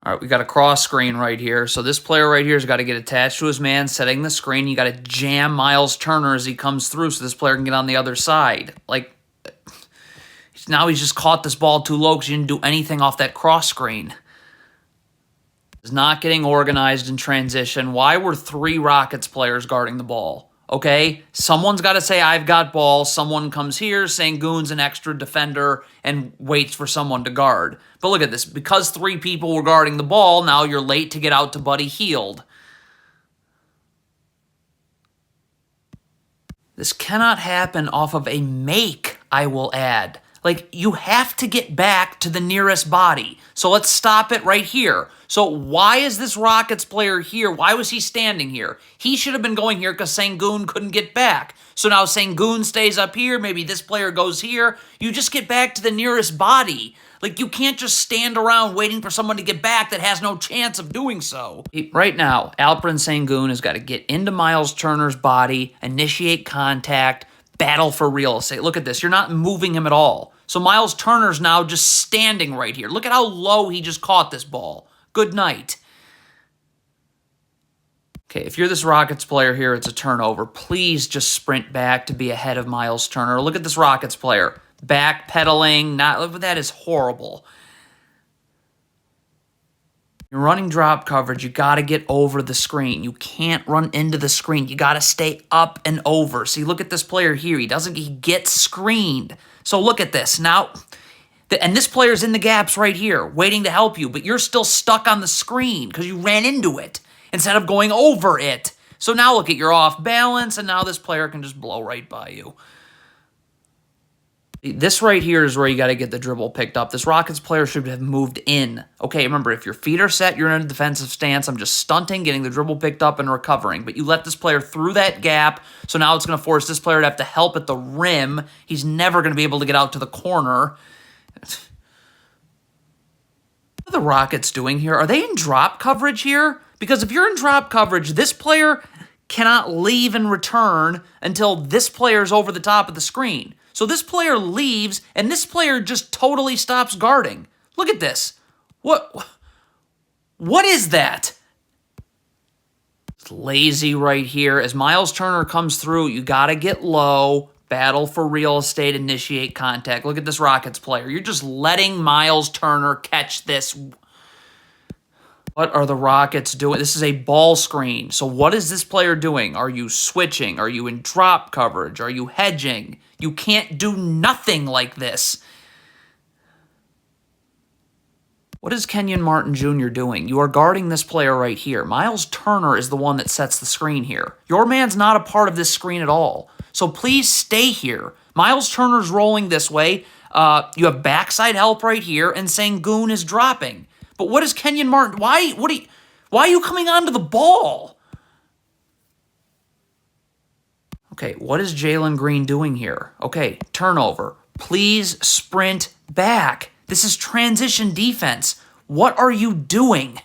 All right, we got a cross screen right here. So this player right here has got to get attached to his man, setting the screen. You got to jam Miles Turner as he comes through so this player can get on the other side. Like, now he's just caught this ball too low because he didn't do anything off that cross screen. Is not getting organized in transition. Why were 3 Rockets players guarding the ball? Okay, someone's got to say, I've got ball. Someone comes here, Sengun's an extra defender and waits for someone to guard. But look at this. Because 3 people were guarding the ball, now you're late to get out to Buddy Hield. This cannot happen off of a make, I will add. Like, you have to get back to the nearest body. So let's stop it right here. So why is this Rockets player here? Why was he standing here? He should have been going here because Sengun couldn't get back. So now Sengun stays up here. Maybe this player goes here. You just get back to the nearest body. Like, you can't just stand around waiting for someone to get back that has no chance of doing so. Right now, Alperen Sengun has got to get into Miles Turner's body, initiate contact, battle for real estate. Look at this. You're not moving him at all. So Miles Turner's now just standing right here. Look at how low he just caught this ball. Good night. Okay, if you're this Rockets player here, it's a turnover. Please just sprint back to be ahead of Miles Turner. Look at this Rockets player. Backpedaling. That is horrible. You're running drop coverage. You got to get over the screen. You can't run into the screen. You got to stay up and over. See, look at this player here. He gets screened. So look at this. Now, and this player's in the gaps right here, waiting to help you, but you're still stuck on the screen because you ran into it instead of going over it. So now look at, you're off balance, and now this player can just blow right by you. This right here is where you got to get the dribble picked up. This Rockets player should have moved in. Okay, remember, if your feet are set, you're in a defensive stance. I'm just stunting, getting the dribble picked up, and recovering. But you let this player through that gap, so now it's going to force this player to have to help at the rim. He's never going to be able to get out to the corner. What are the Rockets doing here? Are they in drop coverage here? Because if you're in drop coverage, this player cannot leave and return until this player is over the top of the screen. So this player leaves, and this player just totally stops guarding. Look at this. What is that? It's lazy right here. As Miles Turner comes through, you got to get low, battle for real estate, initiate contact. Look at this Rockets player. You're just letting Miles Turner catch this. What are the Rockets doing? This is a ball screen. So what is this player doing? Are you switching? Are you in drop coverage? Are you hedging? You can't do nothing like this. What is Kenyon Martin Jr. doing? You are guarding this player right here. Miles Turner is the one that sets the screen here. Your man's not a part of this screen at all. So please stay here. Miles Turner's rolling this way. You have backside help right here, and Sengun is dropping. But what is Kenyon Martin? Why are you coming onto the ball? Okay, what is Jalen Green doing here? Okay, turnover. Please sprint back. This is transition defense. What are you doing?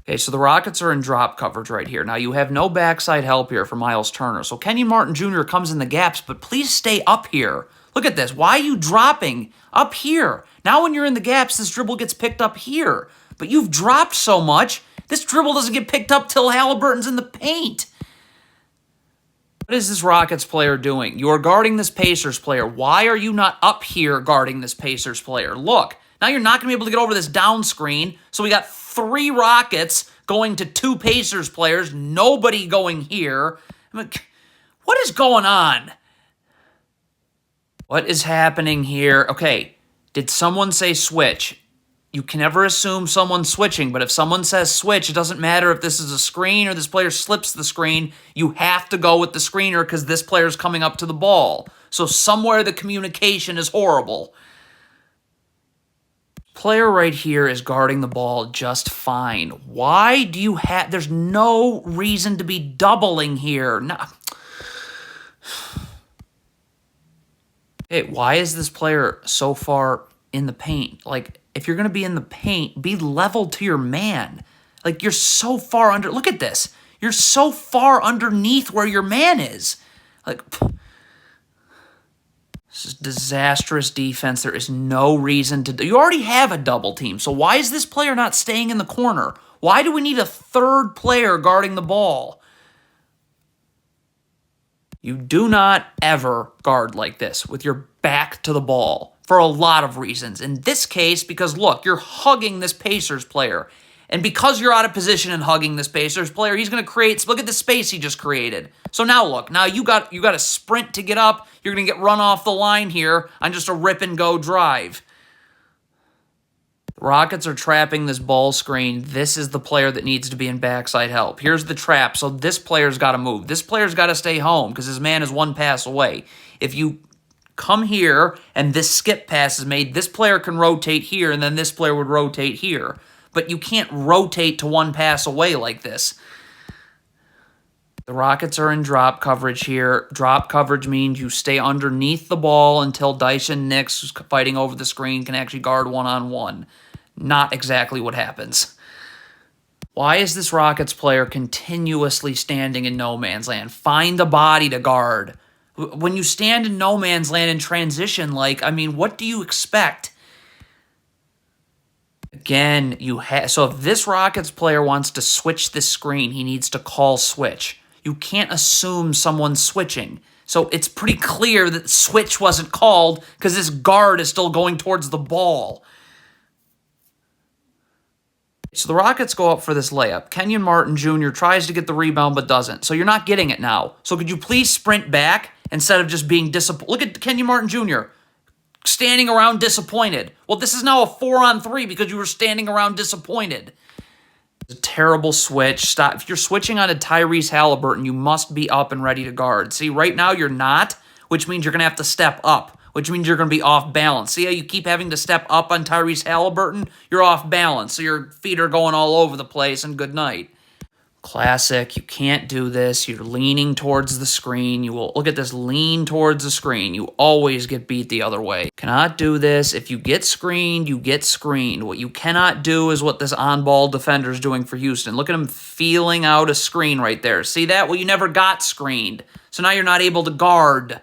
Okay, so the Rockets are in drop coverage right here. Now, you have no backside help here for Miles Turner. So Kenyon Martin Jr. comes in the gaps, but please stay up here. Look at this. Why are you dropping up here? Now when you're in the gaps, this dribble gets picked up here. But you've dropped so much, this dribble doesn't get picked up till Halliburton's in the paint. What is this Rockets player doing? You are guarding this Pacers player. Why are you not up here guarding this Pacers player? Look, now you're not going to be able to get over this down screen. So we got 3 Rockets going to 2 Pacers players. Nobody going here. What is going on? What is happening here? Okay, did someone say switch? You can never assume someone's switching, but if someone says switch, it doesn't matter if this is a screen or this player slips the screen. You have to go with the screener because this player's coming up to the ball. So somewhere the communication is horrible. Player right here is guarding the ball just fine. Why do you have... There's no reason to be doubling here. No. Hey, why is this player so far in the paint? Like, if you're going to be in the paint, be level to your man. Like, you're so far under... Look at this. You're so far underneath where your man is. Like, This is disastrous defense. There is no reason to... You already have a double team, so why is this player not staying in the corner? Why do we need a third player guarding the ball? You do not ever guard like this with your back to the ball for a lot of reasons. In this case, because look, you're hugging this Pacers player. And because you're out of position and hugging this Pacers player, he's going to create... Look at the space he just created. So now look, now you got a sprint to get up. You're going to get run off the line here on just a rip-and-go drive. The Rockets are trapping this ball screen. This is the player that needs to be in backside help. Here's the trap. So this player's got to move. This player's got to stay home because his man is one pass away. If you come here and this skip pass is made, this player can rotate here, and then this player would rotate here. But you can't rotate to one pass away like this. The Rockets are in drop coverage here. Drop coverage means you stay underneath the ball until Dyson Nix, who's fighting over the screen, can actually guard one-on-one. Not exactly what happens. Why is this Rockets player continuously standing in no man's land? Find a body to guard. When you stand in no man's land in transition, what do you expect? Again, so if this Rockets player wants to switch this screen, he needs to call switch. You can't assume someone's switching. So it's pretty clear that switch wasn't called because this guard is still going towards the ball. So the Rockets go up for this layup. Kenyon Martin Jr. tries to get the rebound but doesn't. So you're not getting it now. So could you please sprint back instead of just being disappointed? Look at Kenyon Martin Jr. standing around disappointed. Well, this is now a 4-on-3 because you were standing around disappointed. It's a terrible switch. Stop. If you're switching on a Tyrese Halliburton, you must be up and ready to guard. See, right now you're not, which means you're going to have to step up, which means you're going to be off balance. See how you keep having to step up on Tyrese Halliburton? You're off balance, so your feet are going all over the place, and good night. Classic. You can't do this. You're leaning towards the screen. You will look at this, lean towards the screen. You always get beat the other way. Cannot do this. If you get screened, you get screened. What you cannot do is what this on-ball defender is doing for Houston. Look at him feeling out a screen right there. See that? Well, you never got screened. So now you're not able to guard.